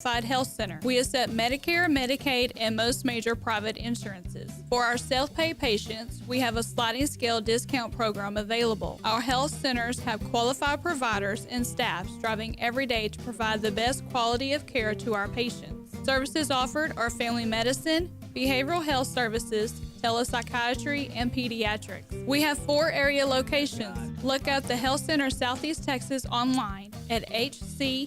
Health Center. We accept Medicare, Medicaid, and most major private insurances. For our self-pay patients, we have a sliding scale discount program available. Our health centers have qualified providers and staff striving every day to provide the best quality of care to our patients. Services offered are family medicine, behavioral health services, telepsychiatry, and pediatrics. We have 4 area locations. Look up the Health Center Southeast Texas online at hcset.com.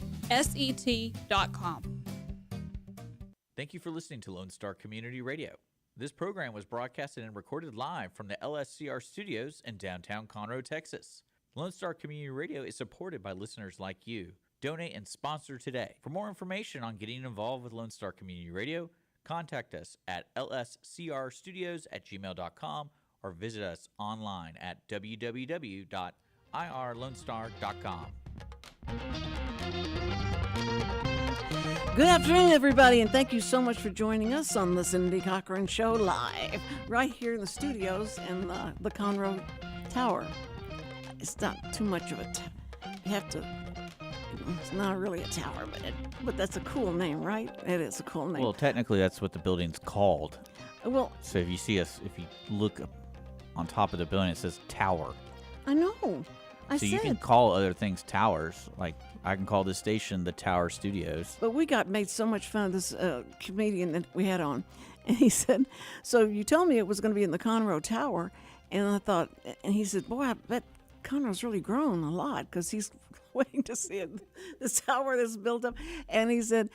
Thank you for listening to Lone Star Community Radio. This program was broadcasted and recorded live from the LSCR studios in downtown Conroe, Texas. Lone Star Community Radio is supported by listeners like you. Donate and sponsor today. For more information on getting involved with Lone Star Community Radio, contact us at lscrstudios@gmail.com or visit us online at www.irlonestar.com. Good afternoon, everybody, and thank you so much for joining us on the Cindy Cochran Show live, right here in the studios in the Conroe Tower. It's not too much of a you have to. It's not really a tower, but that's a cool name, right? It is a cool name. Well, technically, that's what the building's called. Well, so if you look up on top of the building, it says tower. I know. You can call other things towers. Like I can call this station the Tower Studios. But we made so much fun of this comedian that we had on, and he said, "So you told me it was going to be in the Conroe Tower," and I thought, and he said, "Boy, I bet Conroe's really grown a lot because he's waiting to see this tower that's built up." And he said,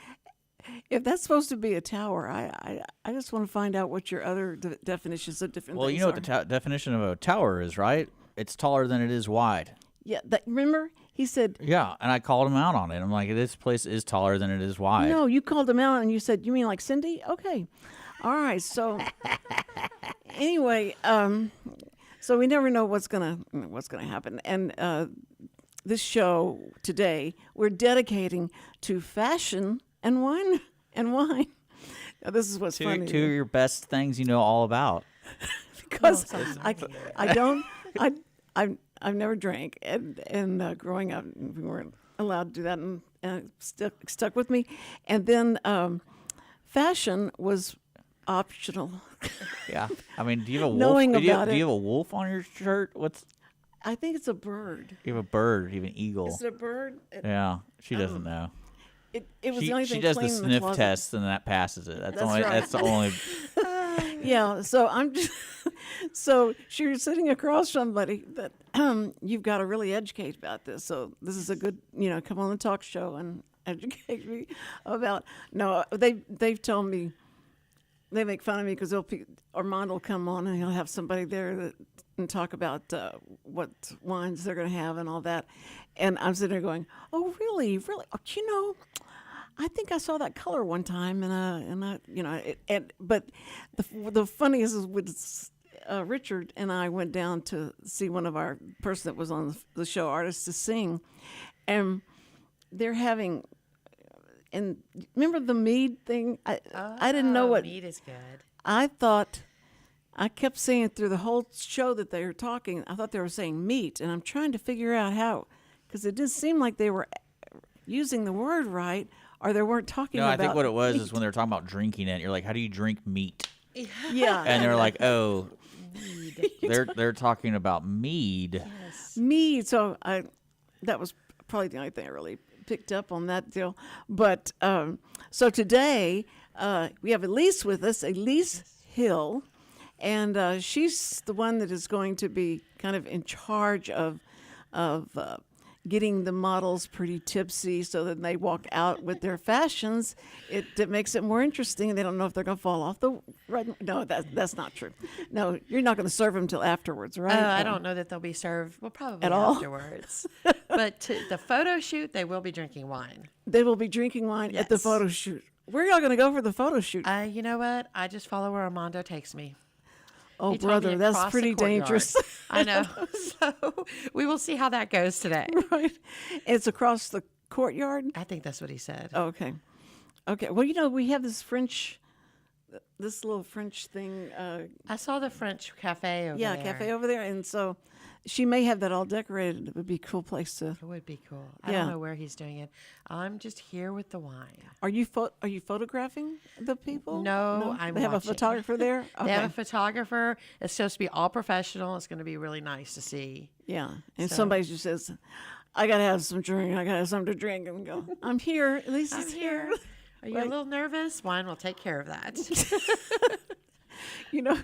"If that's supposed to be a tower, I just want to find out what your other definitions of different things are." Well, you know what the definition of a tower is, right? It's taller than it is wide. Yeah, remember? He said... Yeah, and I called him out on it. I'm like, this place is taller than it is wide. No, you called him out and you said, "You mean like Cindy?" Okay. All right, so... Anyway, so we never know what's gonna happen. And this show today, we're dedicating to fashion and wine. Now, this is what's funny. Two of your best things you know all about. Because I've never drank, and growing up, we weren't allowed to do that, and it stuck with me. And then fashion was optional. Yeah, I mean, do you have a wolf? Knowing do you about have a wolf on your shirt? I think it's a bird. You have a bird. You have an eagle. Is it a bird? Yeah, she doesn't know. It was the only thing. She does clean the in sniff closet. test, and that passes it. That's right. That's the only. Yeah, so I'm just so you're sitting across somebody that you've got to really educate about this. So this is a good, come on the talk show and educate me about. No, they've told me, they make fun of me because Armand will come on and he'll have somebody there and talk about what wines they're going to have and all that, and I'm sitting there going, "Oh, really? Oh, I think I saw that color one time, but the funniest is with Richard and I went down to see one of our person that was on the show, Artists to Sing, and they're having. And remember the mead thing? I didn't know what mead is good. I kept saying through the whole show that they were talking. I thought they were saying meat, and I'm trying to figure out how, because it didn't seem like they were using the word right. Or they weren't talking about. No, I think what it was meat. is when they were talking about drinking it, you're like, how do you drink meat? Yeah. And they're like, oh, Mead. they're talking about mead. Yes. Mead. So that was probably the only thing I really picked up on that deal. But so today we have Elease with us, Elease Hill, and she's the one that is going to be kind of in charge of getting the models pretty tipsy so that they walk out with their fashions. It makes it more interesting. They don't know if they're going to fall off the right. No, that's not true. No, you're not going to serve them till afterwards, right? I don't know that they'll be served. Well, probably at all afterwards. But to the photo shoot, they will be drinking wine. They will be drinking wine Yes. at the photo shoot. Where are y'all going to go for the photo shoot? You know what? I just follow where Armando takes me. Oh, He told me brother, to that's cross the pretty courtyard. dangerous. I know. So we will see how that goes today. Right. It's across the courtyard? I think that's what he said. Okay. Well, we have this little French thing. I saw the French cafe over there. Cafe over there. And so she may have that all decorated. It would be a cool place to. It would be cool. I Yeah. don't know where he's doing it. I'm just here with the wine. Are you photographing the people? No, I'm They have watching. a photographer there. They have a Okay. photographer. It's supposed to be all professional. It's going to be really nice to see. Yeah, and So- somebody just says, "I gotta have some drink. I gotta have something to drink," and go, "I'm here. At least I'm it's here. here." Are you Right. a little nervous? Wine will take care of that. You know,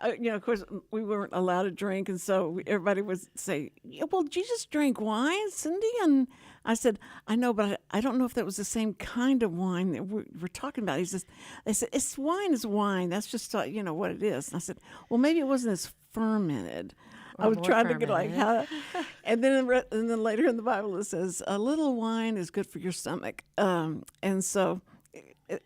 of course, we weren't allowed to drink, and so everybody would say, yeah, "Well, Jesus drank wine, Cindy." And I said, "I know, but I don't know if that was the same kind of wine that we're talking about." He says, "They said it's wine is wine. That's just what it is." And I said, "Well, maybe it wasn't as fermented." I was more trying to get like how, fermented. and then later in the Bible it says a little wine is good for your stomach, and so.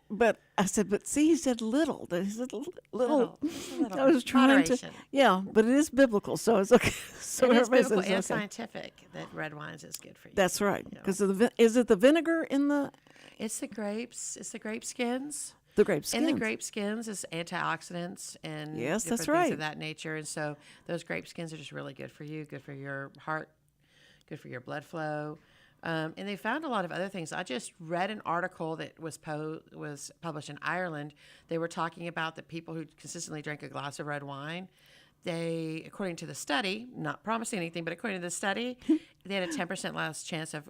But I said, but see, he said little. He said little. Just a little. I was trying to, Moderation. yeah, but it is biblical, so it's okay. So It is everybody biblical says, and okay. scientific that red wines is good for you. That's right. You know. Because is it the vinegar in the It's the grapes. It's the grape skins. grape skins? In the grape skins is antioxidants and Yes, different that's things right. of that nature. And so those grape skins are just really good for you, good for your heart, good for your blood flow. And they found a lot of other things. I just read an article that was published in Ireland. They were talking about the people who consistently drank a glass of red wine. They, according to the study, not promising anything, but according to the study, they had a 10% less chance of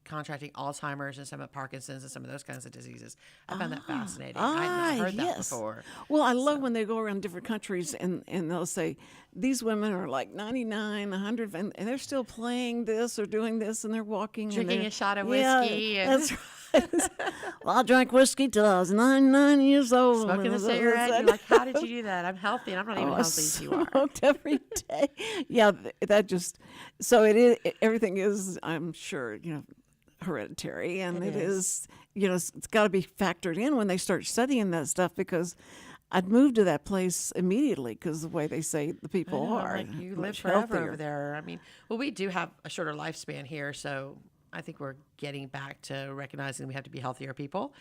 contracting Alzheimer's and some of Parkinson's and some of those kinds of diseases. I found that fascinating. I had not heard that yes. before. Well, I love when they go around different countries and they'll say, these women are like 99, 100, and they're still playing this or doing this, and they're walking. and Drinking they're- a shot of Yeah, whiskey and- that's right. Well, I drank whiskey till I was 99 years old. Smoking a and cigarette. You're like, how did you do that? I'm healthy and I'm not even I healthy as you are. smoked every day. Yeah, that just, so it is, everything is, I'm sure, hereditary, and It it is, it's got to be factored in when they start studying that stuff, because I'd moved to that place immediately because the way they say the people I know, are. like you live much forever healthier. over there. I mean, well, we do have a shorter lifespan here, so I think we're getting back to recognizing we have to be healthier people.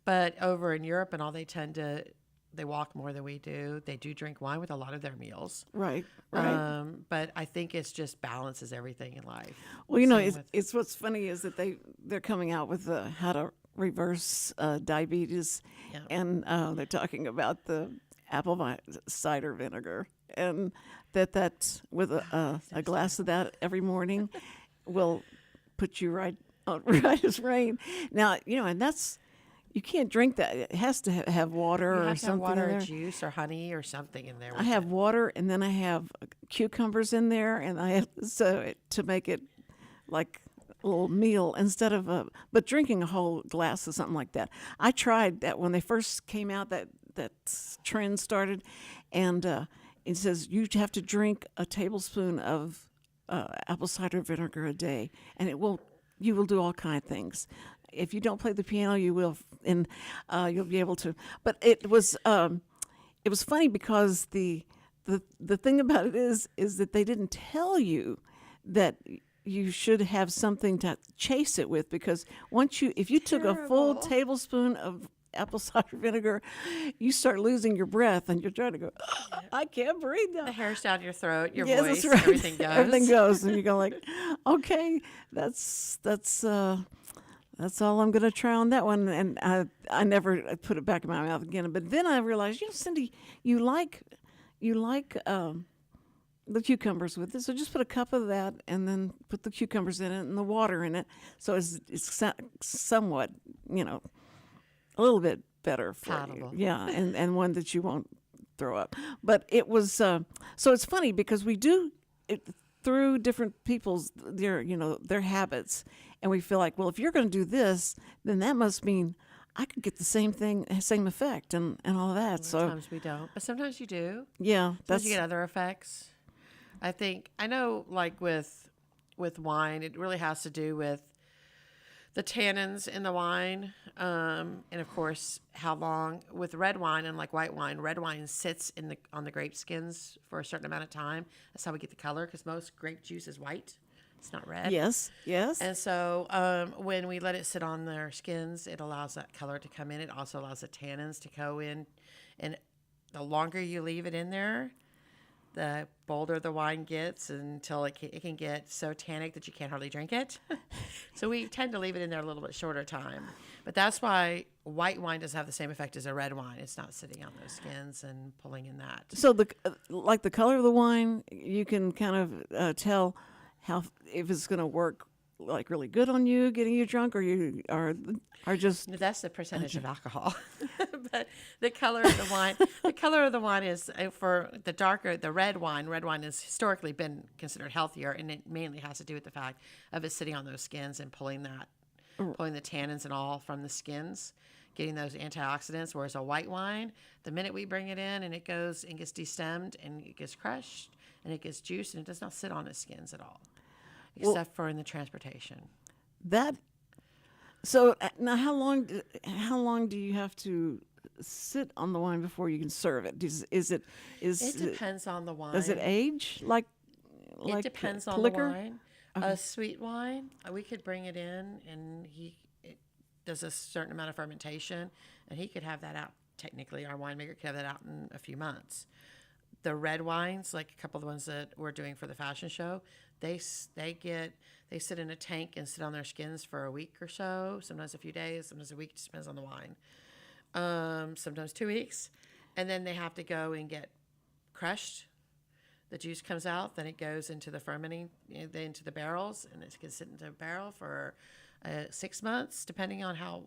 But over in Europe and all, they walk more than we do. They do drink wine with a lot of their meals. Right. But I think it's just balances everything in life. Well, Same with- it's what's funny is that they're coming out with how to reverse diabetes, Yeah. and they're talking about the apple cider vinegar, and that with a glass of that every morning will put you right as rain. Now, and that's, you can't drink that. It has to have water you or have to have something water in or there. juice or honey or something in there. I have water, and then I have cucumbers in there, and I have to make it like a little meal instead of but drinking a whole glass of something like that. I tried that when they first came out, that trend started, and it says you have to drink a tablespoon of apple cider vinegar a day, and you will do all kind of things. If you don't play the piano, you will, and you'll be able to. But it was funny because the thing about it is that they didn't tell you that you should have something to chase it with, because if you took a full Terrible. tablespoon of apple cider vinegar, you start losing your breath, and you're trying to go, I can't breathe now. The hairs down your throat, your Yes, voice, that's right. everything goes. Everything goes, and you go like, okay, that's all I'm going to try on that one. And I never put it back in my mouth again. But then I realized, Cindy, you like the cucumbers with it, so just put a cup of that, and then put the cucumbers in it and the water in it, so it's somewhat, a little bit better for Palatable. you. Yeah, and one that you won't throw up. But it was so it's funny because we do it through different people's their habits, and we feel like, well, if you're going to do this, then that must mean I could get the same thing, same effect, and all of that. So Sometimes we don't, but sometimes you do. yeah, Sometimes that's you get other effects. I know like with wine, it really has to do with the tannins in the wine, and of course how long. With red wine, and like white wine, red wine sits on the grape skins for a certain amount of time. That's how we get the color, because most grape juice is white. It's not red. yes. And so when we let it sit on their skins, it allows that color to come in. It also allows the tannins to go in. And the longer you leave it in there, the bolder the wine gets until it can get so tannic that you can't hardly drink it. So we tend to leave it in there a little bit shorter time. But that's why white wine doesn't have the same effect as a red wine. It's not sitting on those skins and pulling in that. So like the color of the wine, you can kind of tell if it's going to work like really good on you, getting you drunk, or you are just. No, that's the percentage of alcohol. But the color of the wine is for the red wine. Red wine has historically been considered healthier, and it mainly has to do with the fact of it sitting on those skins and pulling the tannins and all from the skins, getting those antioxidants. Whereas a white wine, the minute we bring it in and it goes and gets destemmed and it gets crushed and it gets juiced, and it does not sit on the skins at all, except for in the transportation. So now, how long do you have to sit on the wine before you can serve it? It depends on the wine. Does it age like it depends on liquor? the wine. Okay. A sweet wine, we could bring it in, and it does a certain amount of fermentation, and he could have that out. Technically, our winemaker could have that out in a few months. The red wines, like a couple of the ones that we're doing for the fashion show, they sit in a tank and sit on their skins for a week or so, sometimes a few days, sometimes a week, just depends on the wine. Sometimes 2 weeks, and then they have to go and get crushed. The juice comes out, then it goes into the fermenting, into the barrels, and it can sit into a barrel for 6 months, depending on how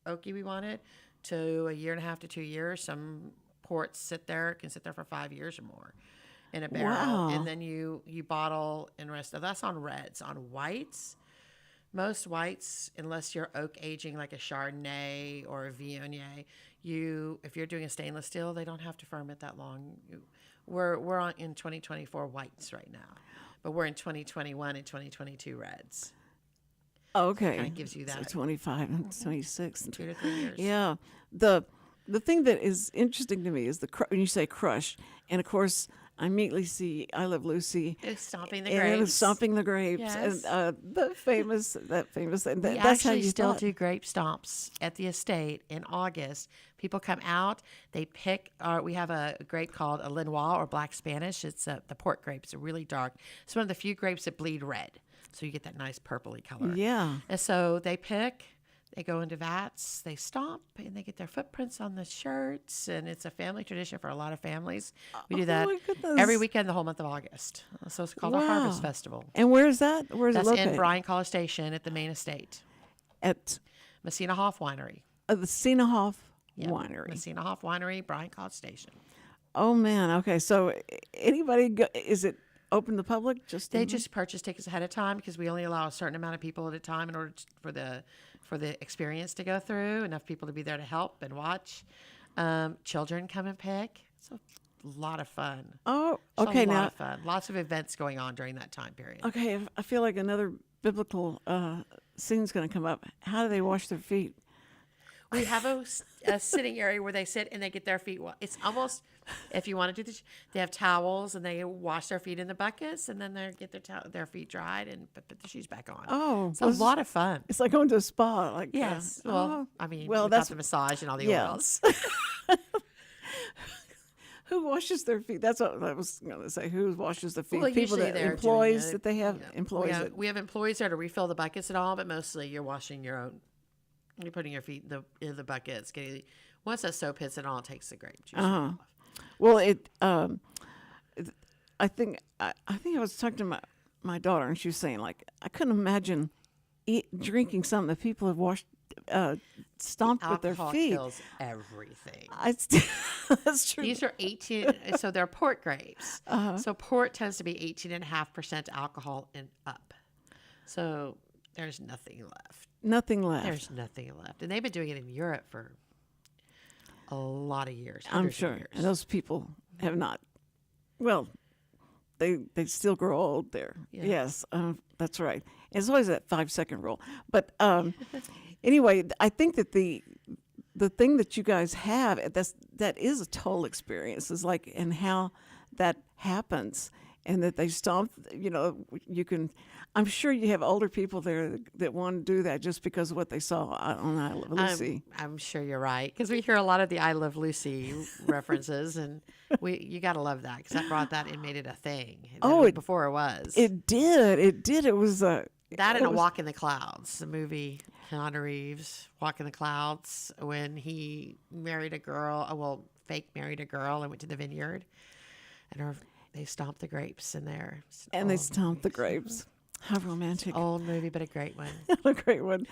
oaky we want it, to a year and a half to 2 years. Some ports can sit there for 5 years or more in a barrel. Wow. And then you bottle and rest. That's on reds. On whites, most whites, unless you're oak aging like a Chardonnay or a Viognier, if you're doing a stainless steel, they don't have to ferment that long. We're in 2024 whites right now, but we're in 2021 and 2022 reds. Okay. Kind of gives you that. So 25 and 26. 2 to 3 years. Yeah. The thing that is interesting to me is when you say crush, and of course I immediately see I Love Lucy. It's stomping the and grapes. it was stomping the grapes, Yes. and that famous. We That's how actually you still thought. do grape stomps at the estate in August. People come out, they pick. We have a grape called a Linois or Black Spanish. It's the port grape. It's really dark. It's one of the few grapes that bleed red, so you get that nice purpley color. Yeah. And so they pick. They go into vats, they stomp, and they get their footprints on the shirts. And it's a family tradition for a lot of families. We do that my goodness. every weekend the whole month of August. So it's called a Harvest Festival. And where is that? Where is That's it located? in Bryan College Station at the main estate. At Messina Hof Winery. the Messina Hof Yep. Winery. Messina Hof Winery, Bryan College Station. Oh man. Okay. So anybody is it open to the public? They just purchase tickets ahead of time because we only allow a certain amount of people at a time in order for the experience to go through. Enough people to be there to help and watch. Children come and pick. It's a lot of fun. Oh, It's okay. a lot Now, of fun. Lots of events going on during that time period. okay. I feel like another biblical scene's going to come up. How do they wash their feet? We have a sitting area where they sit and they get their feet. It's almost, if you want to do this, they have towels and they wash their feet in the buckets, and then they get their feet dried and put the shoes back on. Oh, It's a lot of fun. It's like going to a spa. Like Yes. well, Without that's the massage and all the yeah. oils. who washes their feet? That's what I was going to say. Who washes their feet? Well, People usually that they're employees doing it. that they have Yeah. employees. that, We have employees there to refill the buckets and all, but mostly you're washing your own. You're putting your feet in the buckets. Once that soap hits it all, it takes the grape juice off. Well, I think I was talking to my daughter, and she was saying like I couldn't imagine drinking something that people have stomped with their Alcohol feet. kills everything. That's true. These are 18, so they're port grapes. So port tends to be 18.5% alcohol and up. So there's nothing left. Nothing left. There's nothing left. And they've been doing it in Europe for a lot of years. I'm hundreds of sure. years. And those people have not. Well, they still grow old there. Yeah. Yes, that's right. It's always that 5-second rule. But anyway, I think that the thing that you guys have that is a total experience is like and how that happens. and that they stomp. You know, you can. I'm sure you have older people there that want to do that just because of what they saw on I Love Lucy. I'm sure you're right, because we hear a lot of the I Love Lucy references, and you got to love that, because that brought that and made it a thing. Before it was. It did. It did. It was that and A Walk in the Clouds, the movie Keanu Reeves, Walk in the Clouds, when he married a girl, fake married a girl and went to the vineyard, and they stomped the grapes in there. And they stomped the grapes. How romantic. Old movie, but a great one. A great one.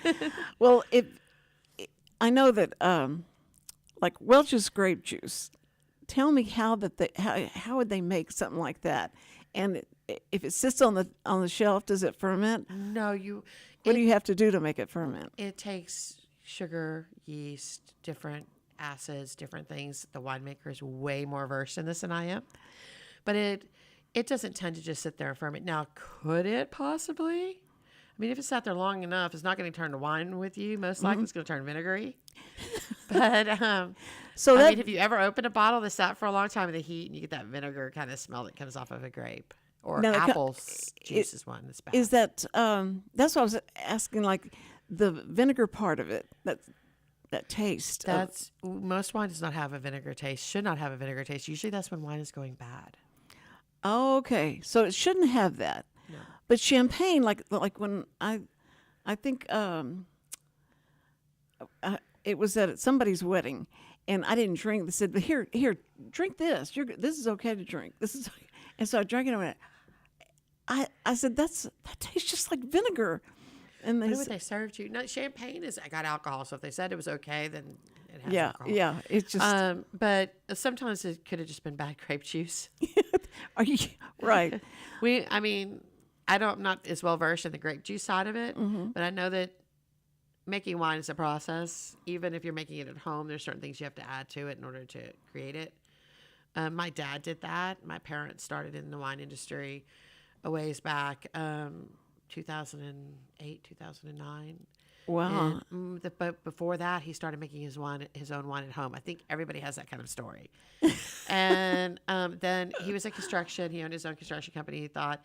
Well, I know that like Welch's grape juice. Tell me how would they make something like that? And if it sits on the shelf, does it ferment? No, What do you have to do to make it ferment? It takes sugar, yeast, different acids, different things. The winemaker is way more versed in this than I am. But it doesn't tend to just sit there and ferment. Now, could it possibly? I mean, if it sat there long enough, it's not going to turn to wine with you. Most likely it's going to turn vinegary. But have you ever opened a bottle that sat for a long time in the heat and you get that vinegar kind of smell that comes off of a grape? Or apple juice is one that's bad. Is that, that's what I was asking, like the vinegar part of it, that taste. Most wine does not have a vinegar taste, should not have a vinegar taste. Usually that's when wine is going bad. Oh, okay. So it shouldn't have that. No. But champagne, like when I think it was at somebody's wedding, and I didn't drink. They said, "But here, drink this. This is okay to drink. This is," and so I drank it. And I said, "That tastes just like vinegar." And they served you. No, champagne I got alcohol, so if they said it was okay, then it has alcohol. Yeah. It's just. But sometimes it could have just been bad grape juice. Are you right? I'm not as well versed in the grape juice side of it, but I know that making wine is a process. Even if you're making it at home, there's certain things you have to add to it in order to create it. My dad did that. My parents started in the wine industry a ways back, 2008, 2009. Wow. But before that, he started making his own wine at home. I think everybody has that kind of story. And then he was in construction. He owned his own construction company. He thought,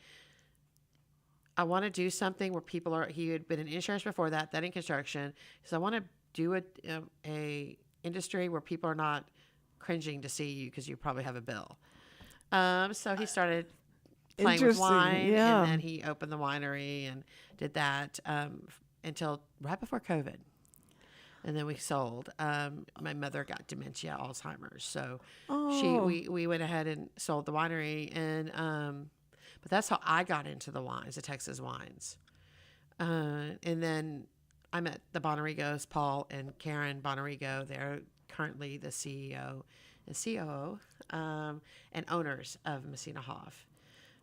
I want to do something where people are. He had been in insurance before that, then in construction. So I want to do a industry where people are not cringing to see you because you probably have a bill. So he started playing with wine, yeah. And then he opened the winery and did that until right before COVID. And then we sold. My mother got dementia, Alzheimer's, so we went ahead and sold the winery, and but that's how I got into the wines, the Texas wines. And then I met the Bonarigos, Paul and Karen Bonarigo. They're currently the CEO and COO and owners of Messina Hof.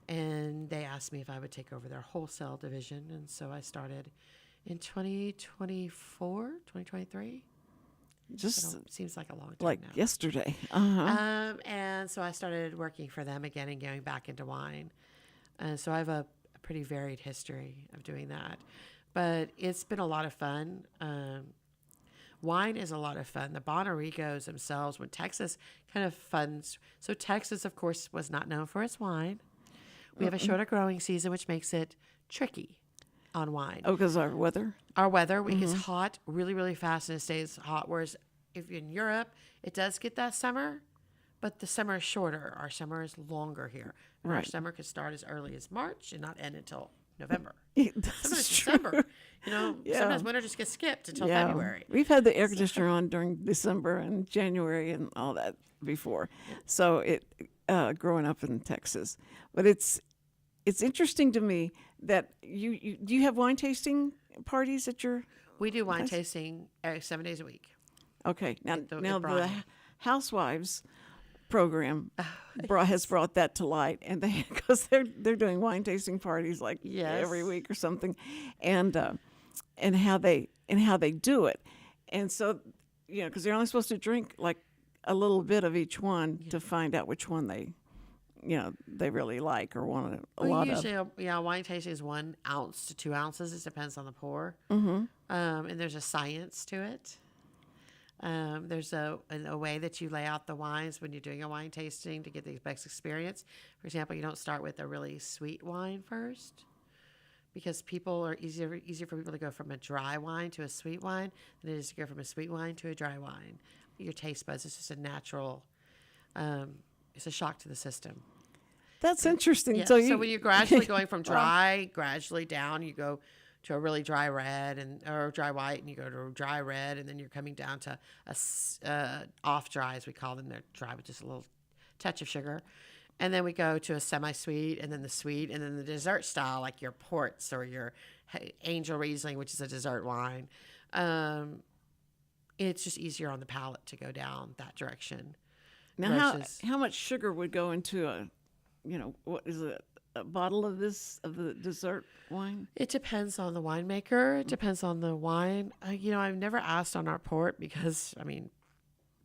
And they asked me if I would take over their wholesale division. And so I started in 2023. Just seems like a long time like now. yesterday. And so I started working for them again and going back into wine. So I have a pretty varied history of doing that. But it's been a lot of fun. Wine is a lot of fun. The Bonarigos themselves, when Texas kind of funds. So Texas, of course, was not known for its wine. We have a shorter growing season, which makes it tricky on wine. Oh, because our weather? Our weather gets hot really, really fast, and it stays hot. Whereas if you're in Europe, it does get that summer, but the summer is shorter. Our summer is longer here. And our summer could start as early as March and not end until November. Sometimes December. Sometimes winter just gets skipped until February. We've had the air conditioner on during December and January and all that before. Yeah. So growing up in Texas. But it's interesting to me that you do you have wine tasting parties at your We do wine tasting 7 days a week. Okay. Now the Housewives program has brought that to light, and because they're doing wine tasting parties like every week or something, and how they do it, and so because they're only supposed to drink like a little bit of each one to find out which one they really like or want a lot of. Usually, wine tasting is 1 ounce to 2 ounces. It depends on the pour. Mm-hmm. And there's a science to it. There's a way that you lay out the wines when you're doing a wine tasting to get the best experience. For example, you don't start with a really sweet wine first, because people are easier for people to go from a dry wine to a sweet wine than it is to go from a sweet wine to a dry wine. Your taste buds is just a natural. It's a shock to the system. That's interesting. Yeah. So when you're gradually going from dry, gradually down, you go to a really dry red or dry white, and you go to a dry red, and then you're coming down to a off dry, as we call them. They're dry with just a little touch of sugar. And then we go to a semi-sweet, and then the sweet, and then the dessert style, like your ports or your Angel Riesling, which is a dessert wine. It's just easier on the palate to go down that direction. Now, how much sugar would go into what is it, a bottle of the dessert wine? It depends on the winemaker. It depends on the wine. I've never asked on our port because,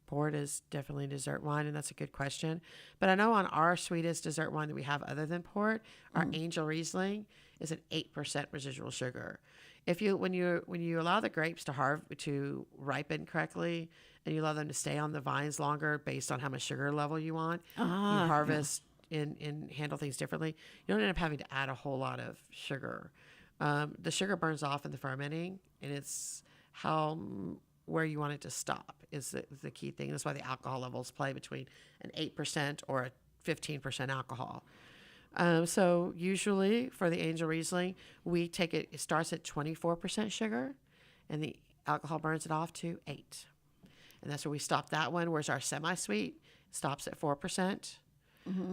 port is definitely dessert wine, and that's a good question. But I know on our sweetest dessert wine that we have other than port, our Angel Riesling is an 8% residual sugar. When you allow the grapes to ripen correctly, and you allow them to stay on the vines longer based on how much sugar level you want, you harvest and handle things differently. You don't end up having to add a whole lot of sugar. The sugar burns off in the fermenting, and it's where you want it to stop is the key thing. That's why the alcohol levels play between an 8% or a 15% alcohol. So usually for the Angel Riesling, it starts at 24% sugar, and the alcohol burns it off to 8. And that's where we stop that one, whereas our semi-sweet stops at 4%.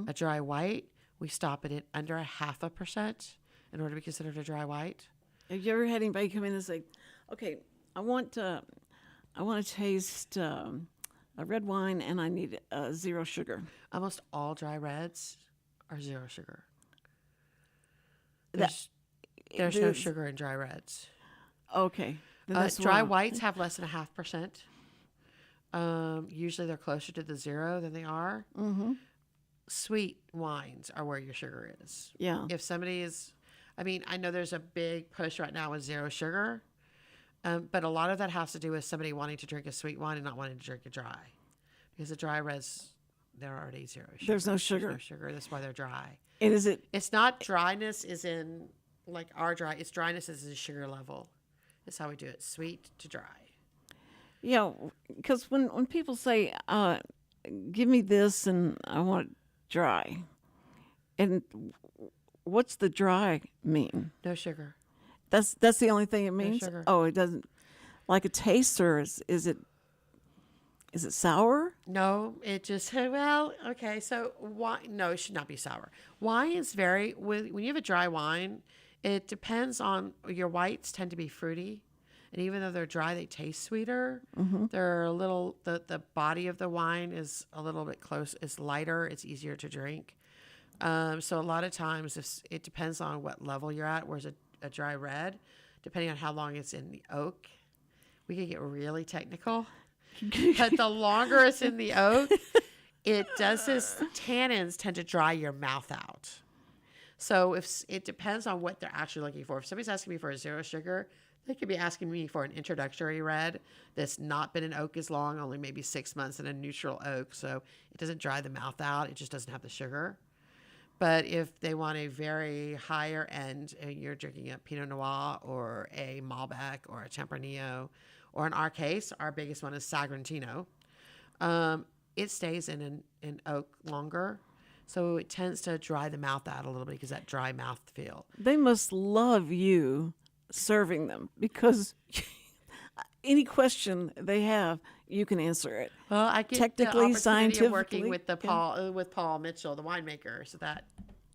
A dry white, we stop it at under 0.5% in order to be considered a dry white. Have you ever had anybody come in and say, okay, I want to taste a red wine, and I need 0 sugar? Almost all dry reds are 0 sugar. There's no sugar in dry reds. Okay. Dry whites have less than 0.5%. Usually they're closer to the 0 than they are. Sweet wines are where your sugar is. Yeah. If somebody is, I know there's a big push right now with 0 sugar, but a lot of that has to do with somebody wanting to drink a sweet wine and not wanting to drink a dry. Because the dry reds, they're already 0 sugar. There's no sugar. There's no sugar. That's why they're dry. And is it? It's not dryness is in like our dry. It's dryness is a sugar level. That's how we do it. Sweet to dry. Yeah, because when people say, give me this and I want it dry, and what's the dry mean? No sugar. That's the only thing it means? sugar. Oh, it doesn't, like a taste, or is it sour? No, it just, okay, so wine, no, it should not be sour. Wine is when you have a dry wine, it depends on, your whites tend to be fruity. And even though they're dry, they taste sweeter. They're a little, the body of the wine is a little bit it's lighter, it's easier to drink. So a lot of times it depends on what level you're at, whereas a dry red, depending on how long it's in the oak, we could get really technical. But the longer it's in the oak, tannins tend to dry your mouth out. So it depends on what they're actually looking for. If somebody's asking me for a 0 sugar, they could be asking me for an introductory red that's not been in oak as long, only maybe 6 months in a neutral oak. So it doesn't dry the mouth out. It just doesn't have the sugar. But if they want a very higher end, and you're drinking a Pinot Noir or a Malbec or a Tempranillo, or in our case, our biggest one is Sagrantino, it stays in an oak longer. So it tends to dry the mouth out a little bit because that dry mouth feel. They must love you serving them, because any question they have, you can answer it. Well, I get Technically, the opportunity of working scientifically, with Paul Mitchell, the winemaker, so that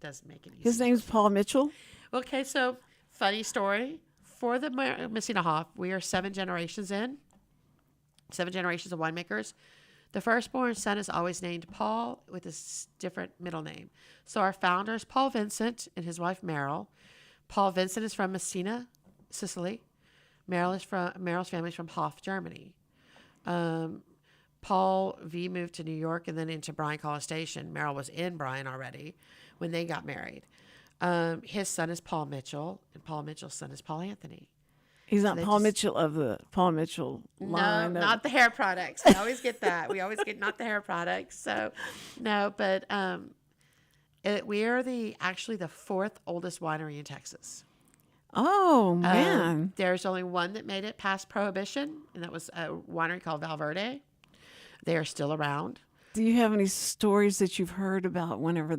does make it easy. His name's Paul Mitchell. Okay, so funny story. For the Messina Hof, we are 7 generations in, 7 generations of winemakers. The firstborn son is always named Paul with a different middle name. So our founder is Paul Vincent and his wife Meryl. Paul Vincent is from Messina, Sicily. Meryl's family is from Hof, Germany. Paul V moved to New York and then into Bryan College Station. Meryl was in Bryan already when they got married. His son is Paul Mitchell, and Paul Mitchell's son is Paul Anthony. He's not they Paul just- Mitchell of the Paul Mitchell line. No, of- not the hair products. We always get that. We always get not the hair products. So, no, but we are actually the fourth oldest winery in Texas. Oh man. There's only one that made it past Prohibition, and that was a winery called Valverde. They are still around. Do you have any stories that you've heard about whenever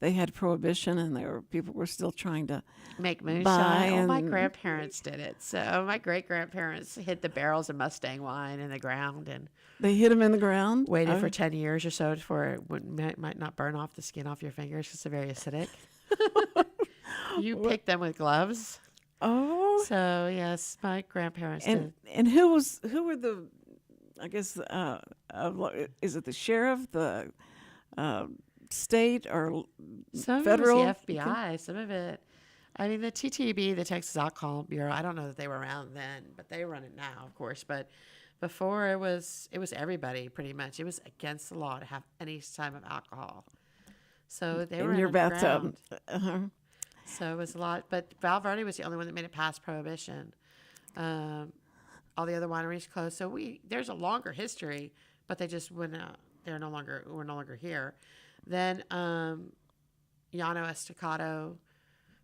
they had Prohibition and people were still trying to Make buy moonshine. Oh, my and- grandparents did it. So my great grandparents hid the barrels of Mustang wine in the ground and They hit them in the ground? waited Oh. for 10 years or so for it might not burn off the skin off your fingers because they're very acidic. You pick them with gloves. Oh. So yes, my grandparents did. And who were the, I guess, is it the sheriff, the state, or Some federal? of it was the FBI. Some of it, I mean, the TTB, the Texas Alcohol Bureau. I don't know that they were around then, but they run it now, of course. But before it was everybody pretty much. It was against the law to have any type of alcohol. So they were in your bathtub? underground. Uh-huh. So it was a lot. But Valverde was the only one that made it past Prohibition. All the other wineries closed. So there's a longer history, but they just went out. We're no longer here. Then Llano Estacado,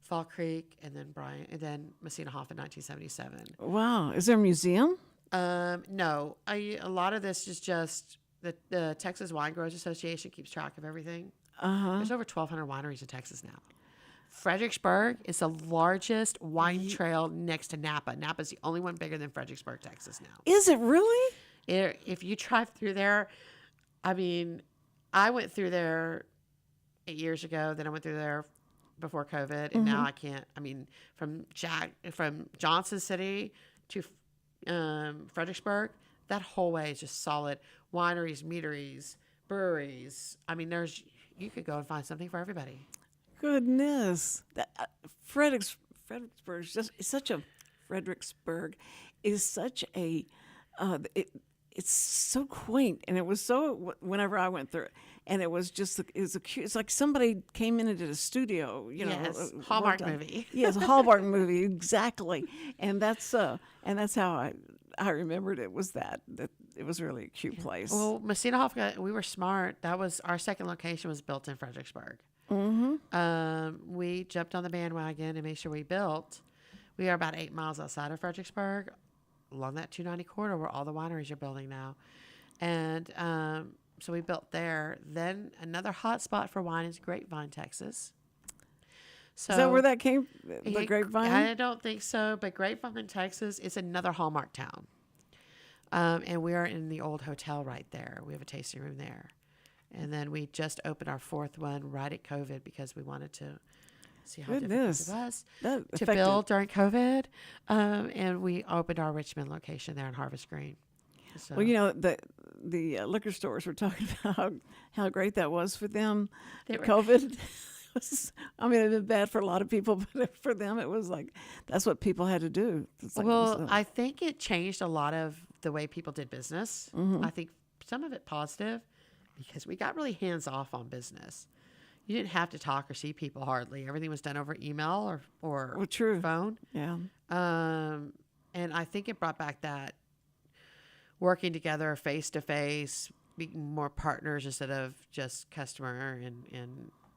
Fall Creek, and then Messina Hof in 1977. Wow. Is there a museum? No, a lot of this is just the Texas Wine Growers Association keeps track of everything. Uh-huh. There's over 1,200 wineries in Texas now. Fredericksburg is the largest wine trail next to Napa. Napa is the only one bigger than Fredericksburg, Texas now. Is it really? If you drive through there, I mean, I went through there 8 years ago. Then I went through there before COVID, and now I can't. I mean, from Johnson City to Fredericksburg, that whole way is just solid wineries, meaderies, breweries. I mean, you could go and find something for everybody. Goodness. Fredericksburg is just Fredericksburg is such a it's so quaint, and it was so whenever I went through it, and it was just it's like somebody came in and did a studio, Yes, Hallmark worked on- movie. Yes, a Hallmark movie, exactly. And that's how I remembered it was that it was really a cute place. Well, Messina Hof, we were smart. That was our second location was built in Fredericksburg. We jumped on the bandwagon and made sure we built. We are about 8 miles outside of Fredericksburg, along that 290 corridor where all the wineries are building now. And so we built there. Then another hot spot for wine is Grapevine, Texas. So is that where that came? The it- Grapevine? I don't think so, but Grapevine, Texas is another Hallmark town. And we are in the old hotel right there. We have a tasting room there. And then we just opened our fourth one right at COVID because we wanted to see how Goodness. difficult it was That to affected- build during COVID. And we opened our Richmond location there in Harvest Green. So, Well, the liquor stores were talking about how great that was for them. They were- COVID. I mean, it was bad for a lot of people, but for them, it was like that's what people had to do. It's like, well, I think it changed a lot of the way people did business. I think some of it positive because we got really hands off on business. You didn't have to talk or see people hardly. Everything was done over email or Well, true. phone. yeah. And I think it brought back that working together face to face, being more partners instead of just customer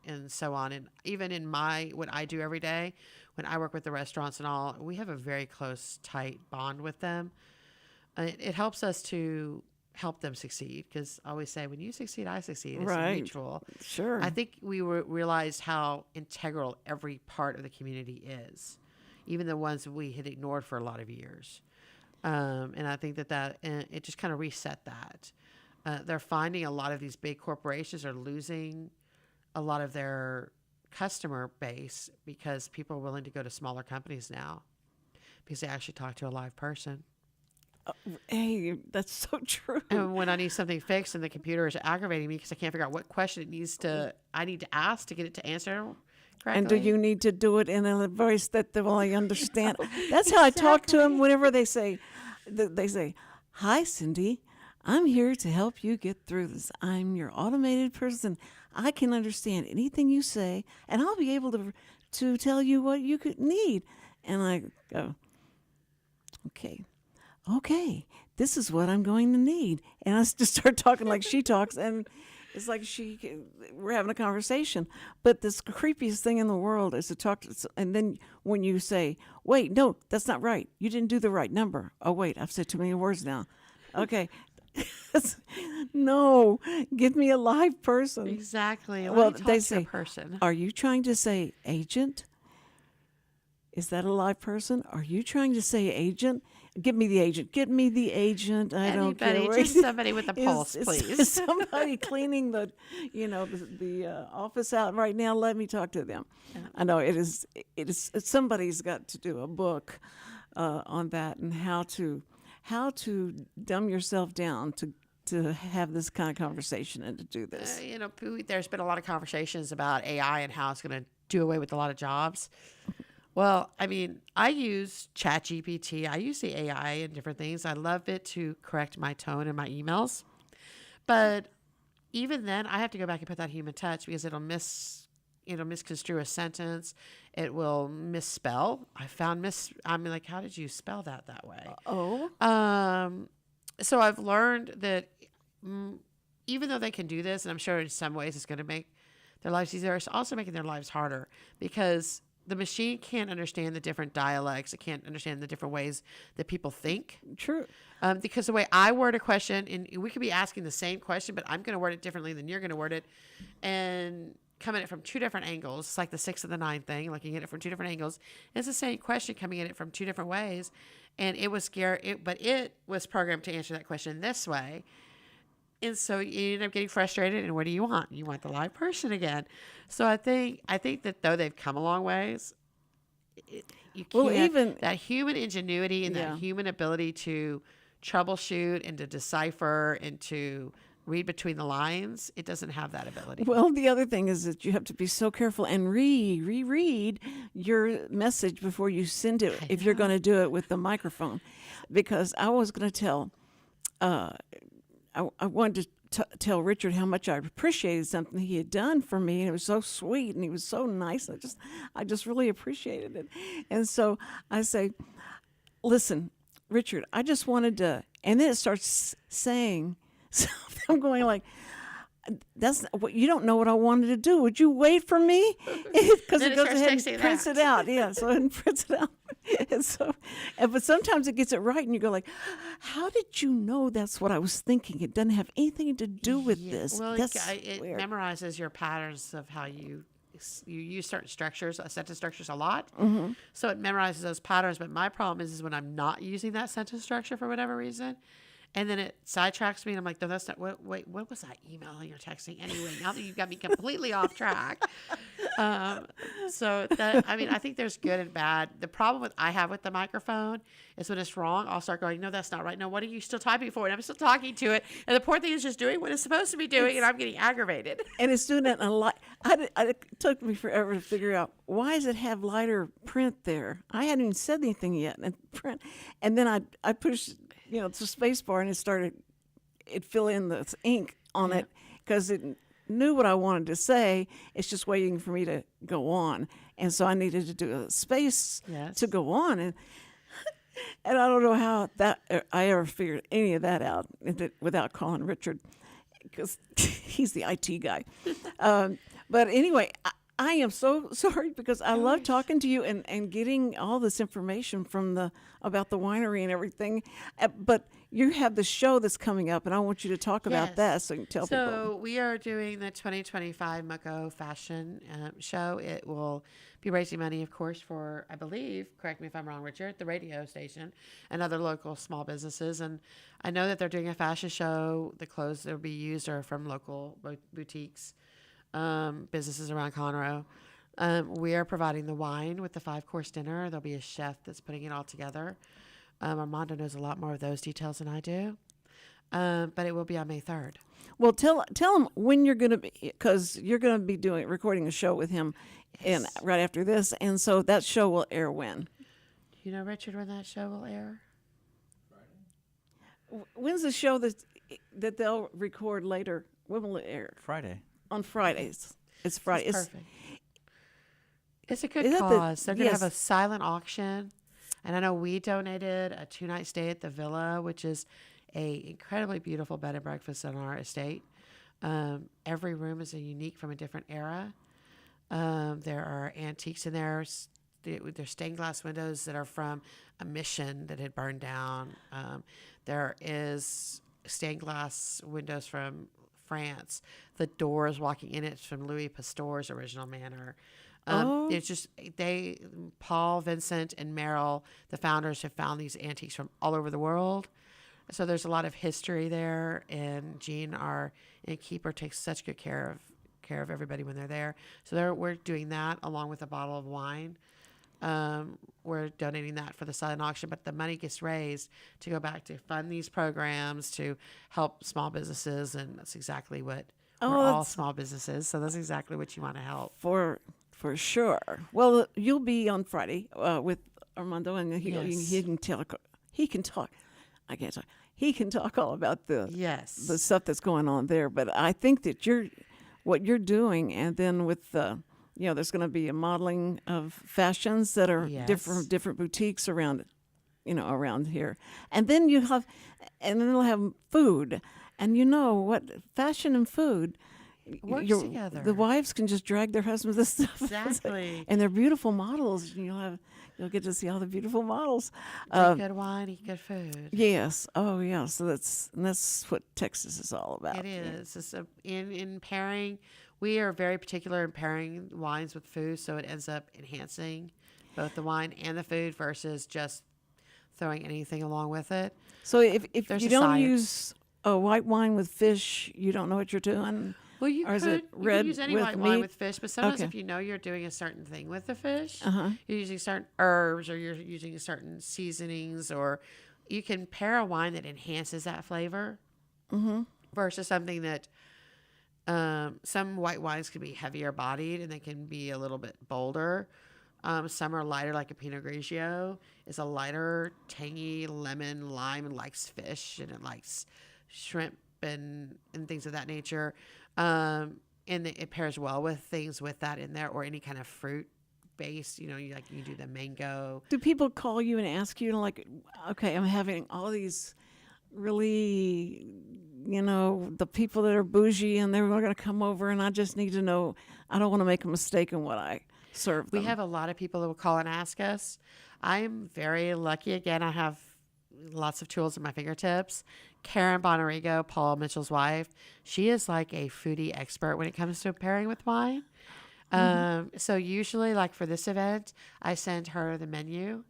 and so on. And even in what I do every day, when I work with the restaurants and all, we have a very close, tight bond with them. It helps us to help them succeed because I always say, when you succeed, I succeed. It's Right. mutual. Sure. I think we realized how integral every part of the community is, even the ones we had ignored for a lot of years. And I think that it just kind of reset that. They're finding a lot of these big corporations are losing a lot of their customer base because people are willing to go to smaller companies now because they actually talk to a live person. Hey, that's so true. And when I need something fixed and the computer is aggravating me because I can't figure out what question I need to ask to get it to answer correctly. And do you need to do it in a voice that they will understand? That's how I talk to them whenever they say, "Hi, Cindy, I'm here to help you get through this. I'm your automated person. I can understand anything you say, and I'll be able to tell you what you could need." And I go, okay, this is what I'm going to need. And I just start talking like she talks, and it's like we're having a conversation. But this creepiest thing in the world is to talk to, and then when you say, wait, no, that's not right. You didn't do the right number. Oh, wait, I've said too many words now. Okay. No, give me a live person. Exactly. Well, Let me they talk to a say, person. are you trying to say agent? Is that a live person? Are you trying to say agent? Give me the agent. Give me the agent. I don't care. Anybody, just somebody with a pulse, please. Is somebody cleaning the office out right now? Let me talk to them. I know it is. Somebody's got to do a book on that and how to dumb yourself down to have this kind of conversation and to do this. There's been a lot of conversations about AI and how it's going to do away with a lot of jobs. Well, I mean, I use ChatGPT. I use the AI and different things. I love it to correct my tone in my emails. But even then, I have to go back and put that human touch because it'll misconstrue a sentence. It will misspell. I'm like, how did you spell that way? So I've learned that even though they can do this, and I'm sure in some ways it's going to make their lives easier, it's also making their lives harder because the machine can't understand the different dialects. It can't understand the different ways that people think. True. Because the way I word a question, and we could be asking the same question, but I'm going to word it differently than you're going to word it, and come at it from two different angles. It's like the 6 of the 9 thing, looking at it from two different angles. It's the same question coming at it from two different ways, and it was scary. But it was programmed to answer that question this way. And so you end up getting frustrated, and what do you want? You want the live person again. So I think that though they've come a long ways, you can't, even that human ingenuity and that human ability to troubleshoot and to decipher and to read between the lines, it doesn't have that ability. Well, the other thing is that you have to be so careful and reread your message before you send it if you're going to do it with the microphone. Because I was going to tell... I wanted to tell Richard how much I appreciated something he had done for me, and it was so sweet, and he was so nice. I just really appreciated it. And so I say, listen, Richard, I just wanted to, and then it starts saying something. I'm going like, that's what you don't know what I wanted to do. Would you wait for me? Because it goes ahead and prints it out. Yeah, so it prints it out. But sometimes it gets it right, and you go like, "How did you know that's what I was thinking? It doesn't have anything to do with this." Well, that's it memorizes your patterns of how you use certain structures, sentence structures a lot. Mm-hmm. So it memorizes those patterns. But my problem is when I'm not using that sentence structure for whatever reason. And then it sidetracks me, and I'm like, no, that's not, wait, what was that emailing or texting anyway? Now that you've got me completely off track. I think there's good and bad. The problem I have with the microphone is when it's wrong, I'll start going, no, that's not right. No, what are you still typing for? And I'm still talking to it. And the poor thing is just doing what it's supposed to be doing, and I'm getting aggravated. And it's doing that a lot. It took me forever to figure out, why does it have lighter print there? I hadn't even said anything yet. And then I pushed... it's a space bar, and it fill in the ink on it because it knew what I wanted to say. It's just waiting for me to go on. And so I needed to do a space to go on. And I don't know how I ever figured any of that out without calling Richard, because he's the IT guy. But anyway, I am so sorry because I love talking to you and getting all this information about the winery and everything. But you have the show that's coming up, and I want you to talk about that so you can tell people. So we are doing the 2025 MoCo Fashion Show. It will be raising money, of course, for, I believe, correct me if I'm wrong, Richard, the radio station and other local small businesses. And I know that they're doing a fashion show. The clothes that will be used are from local boutiques. Businesses around Conroe. We are providing the wine with the 5-course dinner. There'll be a chef that's putting it all together. Armando knows a lot more of those details than I do. But it will be on May 3rd. Well, tell him when you're going to be, because you're going to be recording a show with him right after this. And so that show will air when? Do you know, Richard, when that show will air? Friday. When's the show that they'll record later? When will it air? Friday. On Fridays. It's Friday. It's perfect. It's a good cause. They're going to have a silent auction. And I know we donated a 2-night stay at the Villa, which is a incredibly beautiful bed and breakfast on our estate. Every room is unique from a different era. There are antiques in there. There's stained glass windows that are from a mission that had burned down. There is stained glass windows from France. The doors walking in it's from Louis Pasteur's original manor. It's just Paul, Vincent, and Meryl, the founders, have found these antiques from all over the world. So there's a lot of history there, and Jean, our innkeeper, takes such good care of everybody when they're there. So we're doing that along with a bottle of wine. We're donating that for the silent auction, but the money gets raised to go back to fund these programs to help small businesses, and that's exactly what we're all small businesses. So that's exactly what you want to help. For sure. Well, you'll be on Friday with Armando, and he can talk. I can't talk. He can talk all about the stuff that's going on there. But I think that what you're doing, and then with there's going to be a modeling of fashions that are different boutiques around here, and then they'll have food, and you know what, fashion and food works together. The wives can just drag their husbands this stuff, exactly, and they're beautiful models. You'll get to see all the beautiful models. Drink good wine, eat good food. Yes. Oh, yeah. So that's what Texas is all about. It is. It's in pairing. We are very particular in pairing wines with food, so it ends up enhancing both the wine and the food versus just throwing anything along with it. So if There's you a don't science. use a white wine with fish, you don't know what you're doing. Well, you could use any with white wine meat? with fish, but sometimes Okay. if you know you're doing a certain thing with the fish, Uh-huh. you're using certain herbs or you're using certain seasonings, or you can pair a wine that enhances that flavor versus something that some white wines can be heavier bodied and they can be a little bit bolder. Some are lighter, like a Pinot Grigio is a lighter, tangy lemon, lime, and likes fish, and it likes shrimp and things of that nature. And it pairs well with things with that in there, or any kind of fruit base. You do the mango. Do people call you and ask you, okay, I'm having all these really, the people that are bougie, and they're going to come over, and I just need to know, I don't want to make a mistake in what I serve them. We have a lot of people that will call and ask us. I'm very lucky. Again, I have lots of tools at my fingertips. Karen Bonarigo, Paul Mitchell's wife, she is like a foodie expert when it comes to pairing with wine. So usually, like for this event, I send her the menu,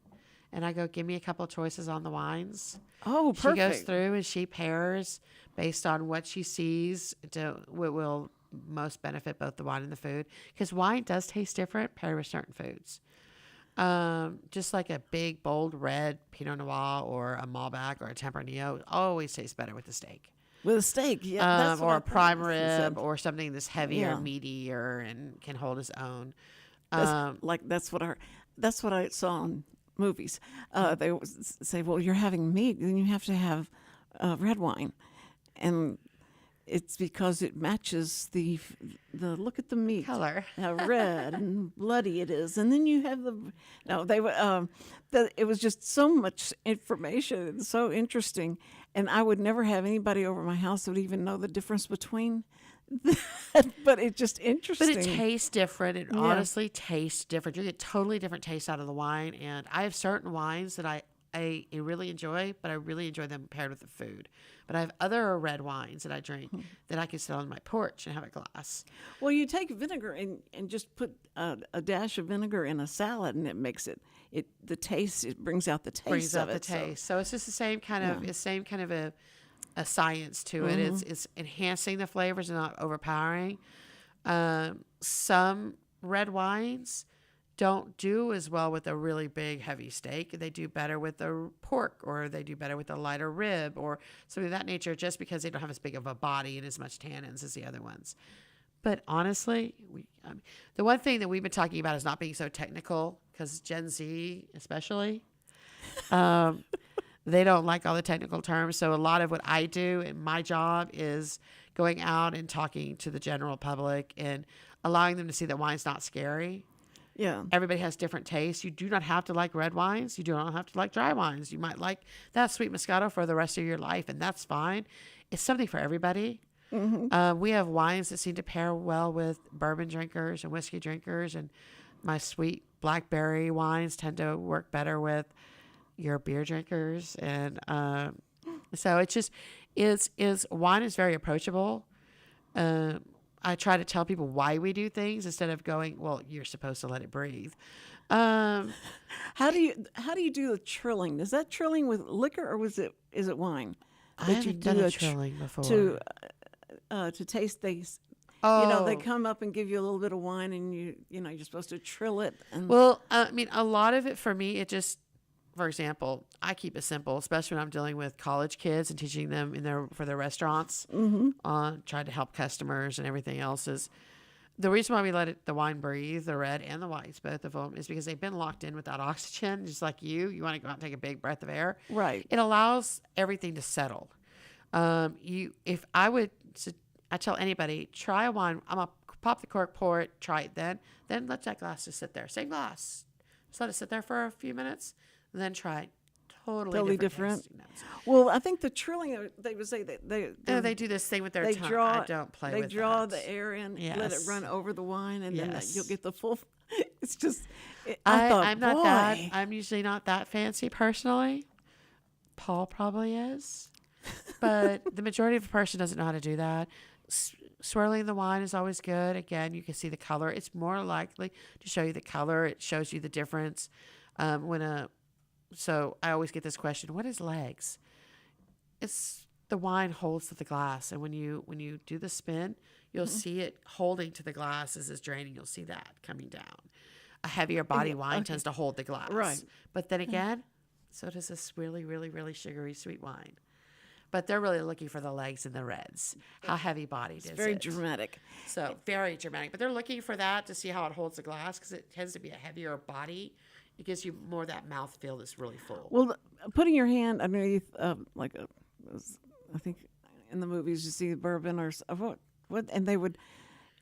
and I go, give me a couple of choices on the wines. Oh, perfect. She goes through and she pairs based on what she sees to what will most benefit both the wine and the food, because wine does taste different paired with certain foods. Just like a big, bold red Pinot Noir or a Malbec or a Tempranillo always tastes better with the steak. With a steak, yeah. That's what Or I a prime thought. rib or something that's heavier, Yeah. meatier, and can hold its own. That's what I saw on movies. They would say, well, you're having meat, then you have to have red wine. And it's because it matches the look at the meat Color. how red and bloody it is, and then you have it was just so much information and so interesting, and I would never have anybody over my house that would even know the difference between that, but it's just interesting. But it tastes different. It Yeah. honestly tastes different. You get totally different taste out of the wine, and I have certain wines that I really enjoy, but I really enjoy them paired with the food. But I have other red wines that I drink that I can sit on my porch and have a glass. Well, you take vinegar and just put a dash of vinegar in a salad, and it makes it brings out the taste Brings out of the it. taste. So it's just the same kind of a science to it. It's enhancing the flavors and not overpowering. Some red wines don't do as well with a really big, heavy steak. They do better with a pork, or they do better with a lighter rib, or something of that nature, just because they don't have as big of a body and as much tannins as the other ones. But honestly, the one thing that we've been talking about is not being so technical, because Gen Z especially, they don't like all the technical terms. So a lot of what I do in my job is going out and talking to the general public and allowing them to see that wine's not scary. Yeah. Everybody has different tastes. You do not have to like red wines. You do not have to like dry wines. You might like that sweet Moscato for the rest of your life, and that's fine. It's something for everybody. We have wines that seem to pair well with bourbon drinkers and whiskey drinkers, and my sweet blackberry wines tend to work better with your beer drinkers. And so it's just wine is very approachable. I try to tell people why we do things instead of going, well, you're supposed to let it breathe. How do you do the trilling? Is that trilling with liquor or is it wine? I That haven't done a trilling before. To taste things. Oh. They come up and give you a little bit of wine, and you're supposed to trill it. And Well, I mean, a lot of it for me, it just, for example, I keep it simple, especially when I'm dealing with college kids and teaching them for their restaurants, trying to help customers and everything else. Is the reason why we let the wine breathe, the red and the whites, both of them, is because they've been locked in without oxygen, just like you. You want to go out and take a big breath of air. Right. It allows everything to settle. I tell anybody, try a wine. I'm going to pop the cork, pour it, try it then let that glass just sit there. Same glass. Just let it sit there for a few minutes, and then try it. Totally different. tasting notes. Well, I think the trilling, they would say that They do this thing with their tongue. I don't play with that. They draw the air in, let it Yes. run over the wine, and then Yes. you'll get the full. It's just, I'm not that. boy. I'm usually not that fancy personally. Paul probably is, but the majority of a person doesn't know how to do that. Swirling the wine is always good. Again, you can see the color. It's more likely to show you the color. It shows you the difference. So I always get this question: what is legs? It's the wine holds to the glass, and when you do the spin, you'll see it holding to the glass as it's draining. You'll see that coming down. A heavier body wine tends to hold the glass, Right. But then again, so does this really, really, really sugary sweet wine. But they're really looking for the legs and the reds. How heavy bodied is it? Very dramatic. So very dramatic. But they're looking for that to see how it holds the glass because it tends to be a heavier body. It gives you more of that mouthfeel that's really full. Well, putting your hand underneath, I think in the movies you see bourbon or what, and they would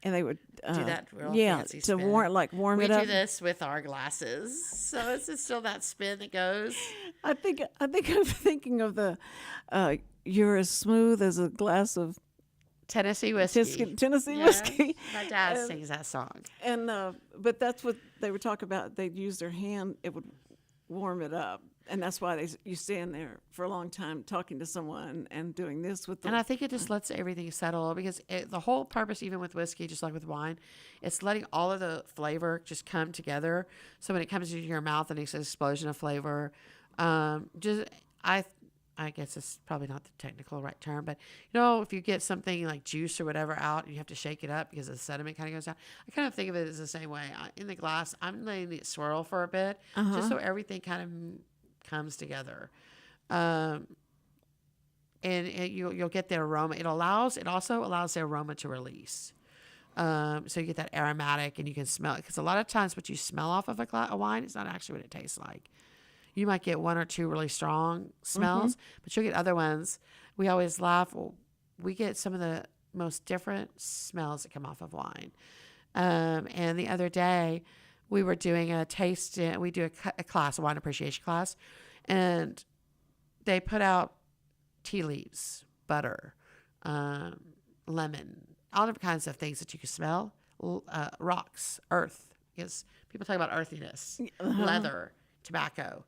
Do that real fancy to spin. warm We it up. do this with our glasses. So it's still that spin that goes. I think I'm thinking of the you're as smooth as a glass of Tennessee whiskey. Tennessee Yes. whiskey. My dad sings that song. And but that's what they would talk about. They'd use their hand; it would warm it up, and that's why you stand there for a long time talking to someone and doing this with. And I think it just lets everything settle because the whole purpose, even with whiskey, just like with wine, it's letting all of the flavor just come together. So when it comes into your mouth and it's an explosion of flavor, I guess it's probably not the technical right term, but if you get something like juice or whatever out and you have to shake it up because the sediment kind of goes down, I kind of think of it as the same way. In the glass, I'm letting it swirl for a bit just so everything kind of comes together. And you'll get the aroma. It also allows the aroma to release. So you get that aromatic and you can smell it. Because a lot of times what you smell off of a wine is not actually what it tastes like. You might get one or two really strong smells, but you'll get other ones. We always laugh. Well, we get some of the most different smells that come off of wine. And the other day, we were doing a taste. We do a class, a wine appreciation class, and they put out tea leaves, butter, lemon, all different kinds of things that you can smell. Rocks, earth, because people talk about earthiness, leather, tobacco.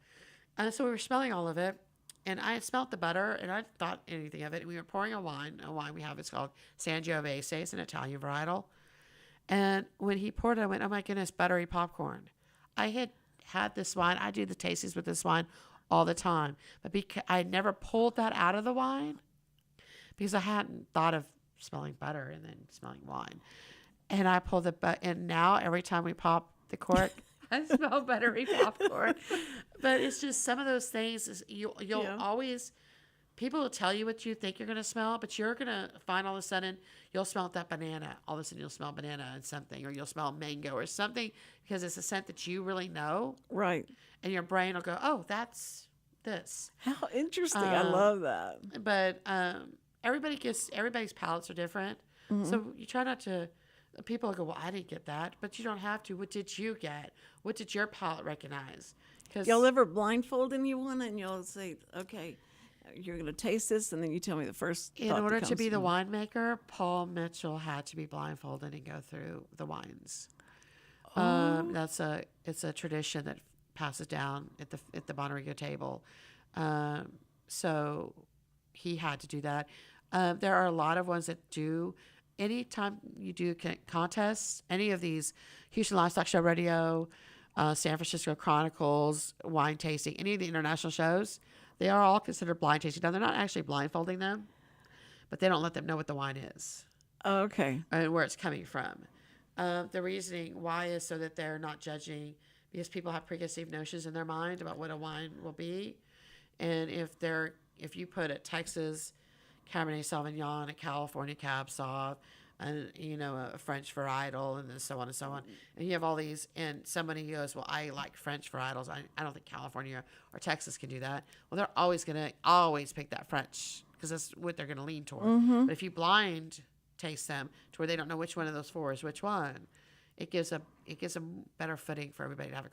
So we were smelling all of it, and I had smelled the butter, and I thought anything of it. We were pouring a wine we have. It's called Sangiovese. It's an Italian varietal. And when he poured it, I went, oh my goodness, buttery popcorn. I had this wine. I do the tastings with this wine all the time, but I had never pulled that out of the wine because I hadn't thought of smelling butter and then smelling wine. And I pulled and now every time we pop the cork, I smell buttery popcorn. But it's just some of those things you'll always, people will tell you what you think you're going to smell, but you're going to find all of a sudden you'll smell that banana. All of a sudden you'll smell banana and something, or you'll smell mango or something because it's a scent that you really know. Right. And your brain will go, oh, that's this. How interesting. I love that. But everybody's palates are different. So you try not to People go, well, I didn't get that, but you don't have to. What did you get? What did your palate recognize? Because Y'all ever blindfold anyone and you'll say, okay, you're going to taste this, and then you tell me the first in thought that order to comes be the to winemaker, Paul Mitchell had to be blindfolded and go through the wines. It's a tradition that passes down at the Bonarigo table. So he had to do that. There are a lot of ones that do. Anytime you do contests, any of these, Houston Livestock Show Radio, San Francisco Chronicles, wine tasting, any of the international shows, they are all considered blind tasting. Now, they're not actually blindfolding them, but they don't let them know what the wine is Oh, okay. and where it's coming from. The reasoning why is so that they're not judging, because people have preconceived notions in their mind about what a wine will be. And if you put a Texas Cabernet Sauvignon, a California Cab Sauv, and a French varietal, and then so on and so on, and you have all these, and somebody goes, well, I like French varietals. I don't think California or Texas can do that. Well, they're always gonna pick that French because that's what they're gonna lean toward. But if you blind taste them to where they don't know which one of those four is which one, it gives a better footing for everybody to have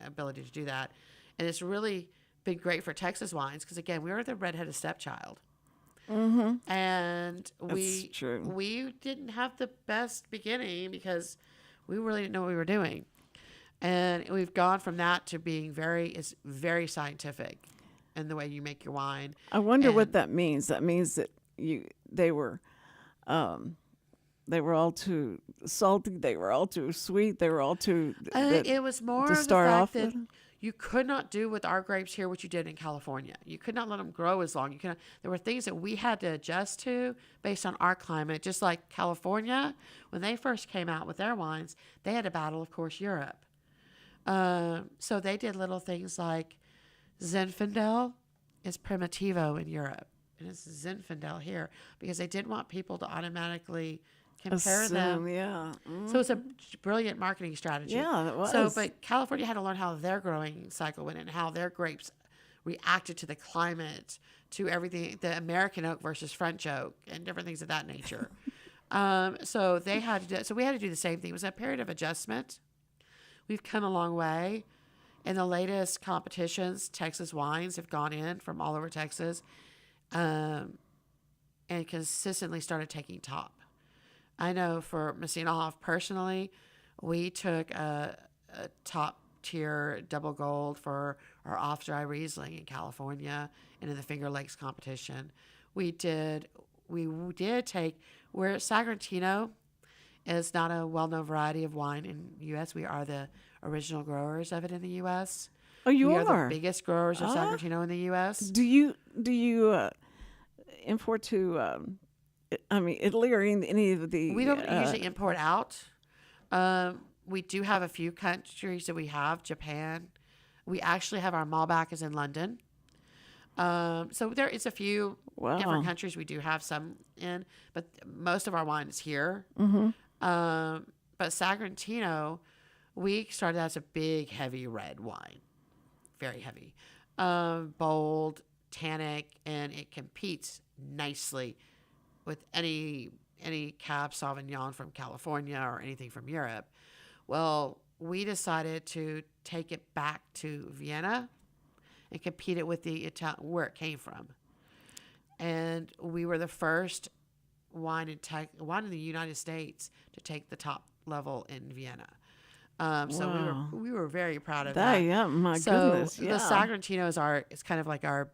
ability to do that. And it's really been great for Texas wines because, again, we are the redheaded stepchild. And That's true. we didn't have the best beginning because we really didn't know what we were doing. And we've gone from that to being very scientific in the way you make your wine. I wonder what And- that means. That means that they were all too salty. They were all too sweet. They were all too. It was more to of the start fact off that with? you could not do with our grapes here what you did in California. You could not let them grow as long. There were things that we had to adjust to based on our climate. Just like California, when they first came out with their wines, they had to battle, of course, Europe. So they did little things like Zinfandel is Primitivo in Europe, and it's Zinfandel here because they didn't want people to automatically compare them. Assume, yeah. So it's a brilliant marketing strategy. Yeah, it So, was. but California had to learn how their growing cycle went and how their grapes reacted to the climate, to everything, the American oak versus French oak, and different things of that nature. So they had to do, so we had to do the same thing. It was a period of adjustment. We've come a long way. In the latest competitions, Texas wines have gone in from all over Texas, and consistently started taking top. I know for Messina Hof personally, we took a top tier double gold for our off dry Riesling in California and in the Finger Lakes competition. We did take where Sagrantino is not a well known variety of wine in the U.S. We are the original growers of it in the U.S. Oh, you we are the biggest growers of Sagrantino in the U.S. Do you import to? Italy or any of the. We don't usually import out. We do have a few countries that we have. Japan. We actually have our Malbec is in London. So there is a few different countries we do have some in, but most of our wine is here. But Sagrantino, we started as a big, heavy red wine. Very heavy. Bold, tannic, and it competes nicely with any Cab Sauvignon from California or anything from Europe. Well, we decided to take it back to Vienna and compete it with where it came from. And we were the first wine in the United States to take the top level in Vienna. So Wow. we were very proud of that. Yeah, my So goodness. Yeah. the Sagrantino is it's kind of like our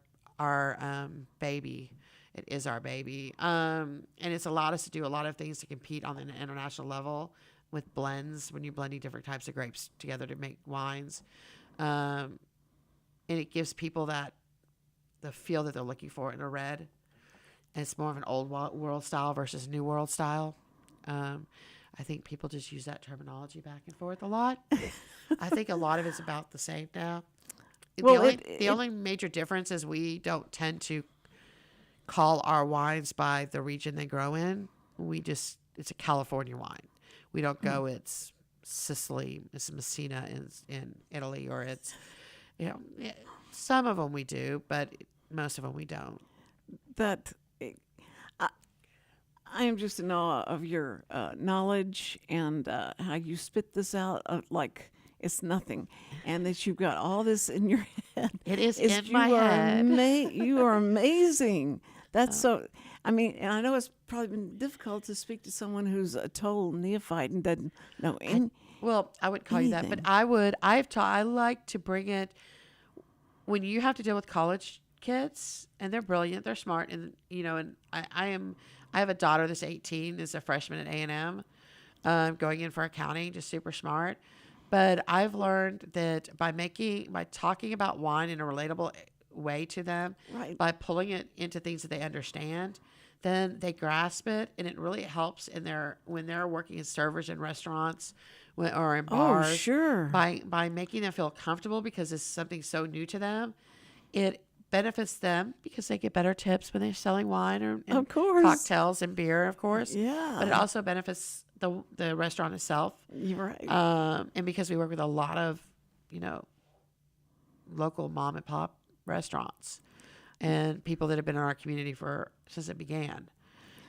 baby. It is our baby. And it's allowed us to do a lot of things to compete on an international level with blends when you're blending different types of grapes together to make wines. And it gives people the feel that they're looking for in a red. And it's more of an old world style versus new world style. I think people just use that terminology back and forth a lot. I think a lot of it's about the same now. Well, The only major difference is we don't tend to call our wines by the region they grow in. It's a California wine. We don't go, it's Sicily, it's Messina in Italy, or it's, some of them we do, but most of them we don't. I am just in awe of your knowledge and how you spit this out like it's nothing, and that you've got all this in your head. It is It's- in my you are head. You are amazing. That's so. I mean, and I know it's probably been difficult to speak to someone who's a total neophyte and doesn't know any. Well, I wouldn't call you that, but Anything. I would. I like to bring it when you have to deal with college kids, and they're brilliant, they're smart, and and I have a daughter that's 18, is a freshman at A&M, going in for accounting, just super smart. But I've learned that by talking about wine in a relatable way to them, Right. by pulling it into things that they understand, then they grasp it, and it really helps when they're working as servers in restaurants or in bars. sure. By making them feel comfortable because it's something so new to them, it benefits them because they get better tips when they're selling wine and Of course. cocktails and beer, of course. Yeah. But it also benefits the restaurant itself. You're right. And because we work with a lot of, local mom and pop restaurants and people that have been in our community since it began.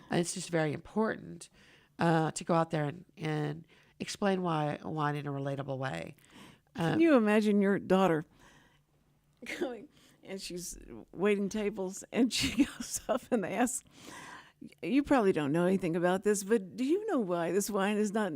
And it's just very important to go out there and explain wine in a relatable way. Can you imagine your daughter going and she's waiting tables and she goes up and they ask, you probably don't know anything about this, but do you know why this wine is not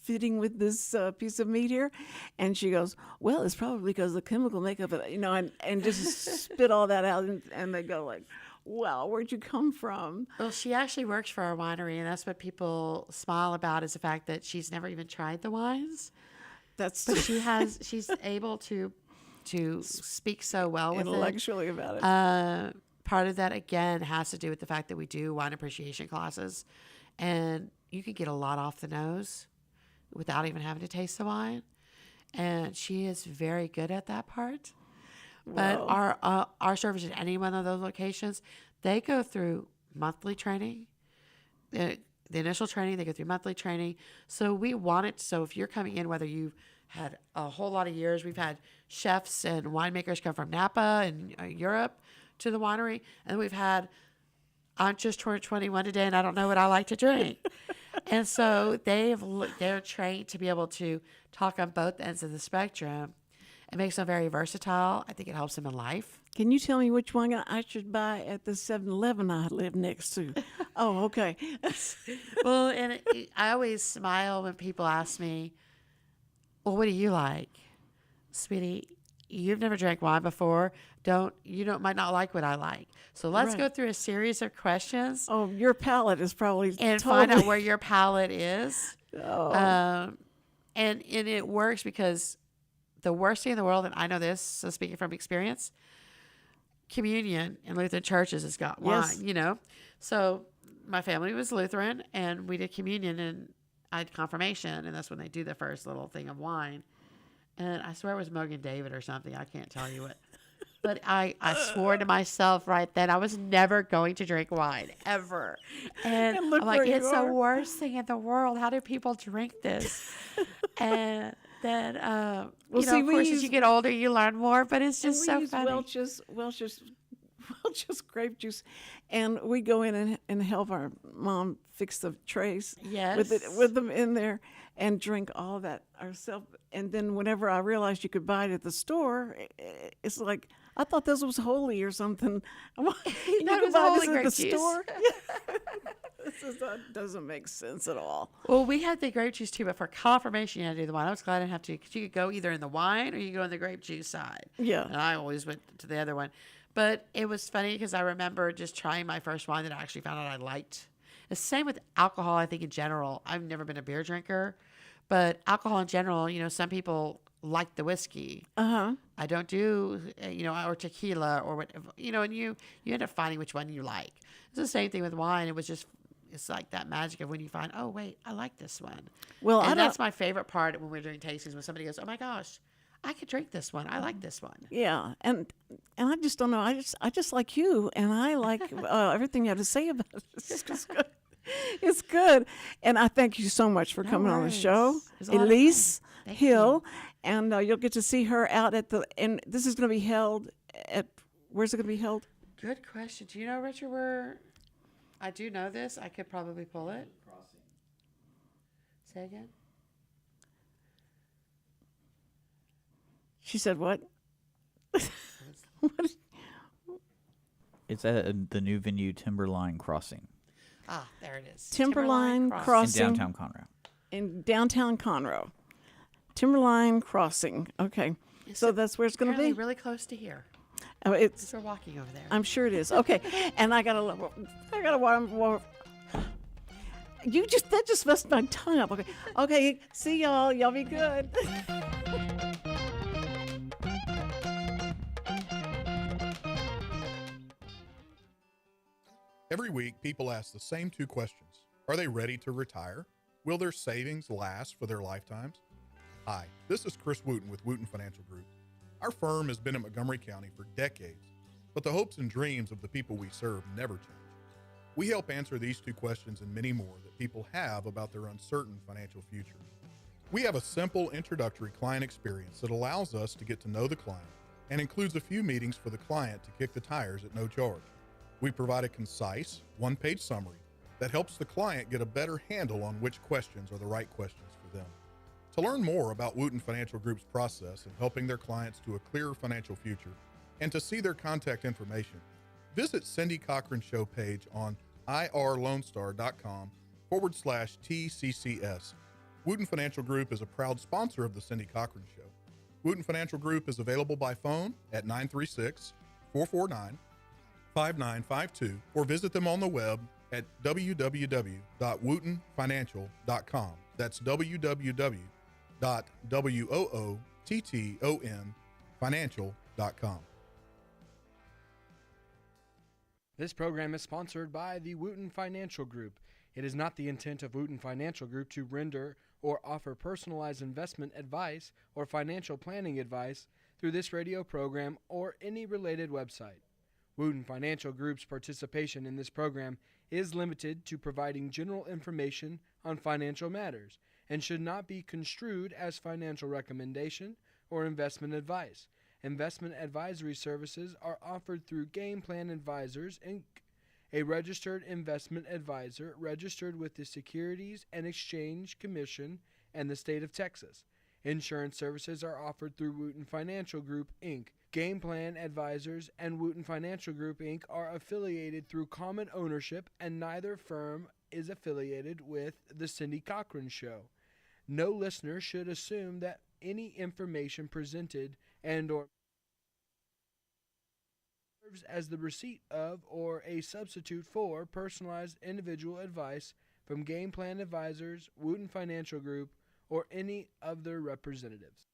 fitting with this piece of meat here? And she goes, well, it's probably because the chemical makeup of it, and just spit all that out. And they go like, wow, where'd you come from? Well, she actually works for our winery, and that's what people smile about is the fact that she's never even tried the wines. But she's able to speak so well with Intellectually about it. Part of that, again, has to do with the fact that we do wine appreciation classes, and you can get a lot off the nose without even having to taste the wine. And she is very good at that part. But our servers at any one of those locations, they go through monthly training. The initial training, they go through monthly training. So we want it. So if you're coming in, whether you've had a whole lot of years, we've had chefs and winemakers come from Napa and Europe to the winery. And we've had, I'm just turned 21 today and I don't know what I like to drink. And so they're trained to be able to talk on both ends of the spectrum. It makes them very versatile. I think it helps them in life. Can you tell me which one I should buy at the 7-Eleven I live next to? Oh, okay. Well, and I always smile when people ask me, well, what do you like? Sweetie, you've never drank wine before. Might not like what I like. So let's Right. go through a series of questions Oh, your palate is probably and totally... find out where your palate is. Oh. And it works because the worst thing in the world, and I know this, so speaking from experience, communion in Lutheran churches has got wine, Yes. So my family was Lutheran, and we did communion, and I had confirmation, and that's when they do the first little thing of wine. And I swear it was Mogan David or something. I can't tell you what. But I swore to myself right then I was never going to drink wine, ever. And And look I'm like, where you it's the are. worst thing in the world. How do people drink this? And then, see, of we course, use- as you get older, you learn more. But it's And just we so use funny. Welch's grape juice, and we go in and help our mom fix the trays Yes. with them in there and drink all that ourselves. And then whenever I realized you could buy it at the store, it's like I thought this was holy or something. You No, it could was buy holy this at grape the juice. store. That doesn't make sense at all. Well, we had the grape juice too, but for confirmation, you had to do the wine. I was glad I didn't have to, because you could go either in the wine or you could go in the grape juice side. Yeah. And I always went to the other one. But it was funny because I remember just trying my first wine that I actually found out I liked. The same with alcohol, I think, in general. I've never been a beer drinker, but alcohol in general, some people like the whiskey. Uh-huh. I don't do, or tequila or whatever, and you end up finding which one you like. It's the same thing with wine. It's like that magic of when you find, oh, wait, I like this one. Well, and that's my favorite part when we're doing tastings, when somebody goes, oh my gosh, I could drink this one. I like this one. Yeah, and I just don't know. I just like you, and I like everything you have to say about it. It's just good. It's good, and I thank you so much for coming on the worries. show, It was a lot of Elease fun. Thank Hill, and you'll get to see her out and this is going to be held at, where's it going to be held? Good question. Do you know, Richard, where? I do know this. I could probably pull it. Say again? She said what? It's at the new venue, Timberline Crossing, Ah, there it is. Timberline in Crossing downtown Conroe. in downtown Conroe. Timberline Crossing. Okay. So that's where it's going to Apparently be. really close to here. Oh, it's. We're walking over there. I'm sure it is. Okay. And I gotta. That just messed my tongue up. Okay. Okay. See y'all. Y'all be good. Every week, people ask the same two questions. Are they ready to retire? Will their savings last for their lifetimes? Hi, this is Chris Wootton with Wootton Financial Group. Our firm has been in Montgomery County for decades, but the hopes and dreams of the people we serve never change. We help answer these two questions and many more that people have about their uncertain financial future. We have a simple introductory client experience that allows us to get to know the client and includes a few meetings for the client to kick the tires at no charge. We provide a concise, one-page summary that helps the client get a better handle on which questions are the right questions for them. To learn more about Wootton Financial Group's process of helping their clients to a clearer financial future and to see their contact information, visit Cindy Cochran Show page on irlonestar.com/TCCS. Wootton Financial Group is a proud sponsor of the Cindy Cochran Show. Wootton Financial Group is available by phone at 936-449-5952 or visit them on the web at www.woottonfinancial.com. That's www.woottonfinancial.com. This program is sponsored by the Wootton Financial Group. It is not the intent of Wootton Financial Group to render or offer personalized investment advice or financial planning advice through this radio program or any related website. Wootton Financial Group's participation in this program is limited to providing general information on financial matters and should not be construed as financial recommendation or investment advice. Investment advisory services are offered through Game Plan Advisors, Inc., a registered investment advisor registered with the Securities and Exchange Commission and the state of Texas. Insurance services are offered through Wootton Financial Group, Inc. Game Plan Advisors and Wootton Financial Group, Inc. are affiliated through common ownership, and neither firm is affiliated with The Cindy Cochran Show. No listener should assume that any information presented and/or serves as the receipt of or a substitute for personalized individual advice from Game Plan Advisors, Wootton Financial Group, or any of their representatives.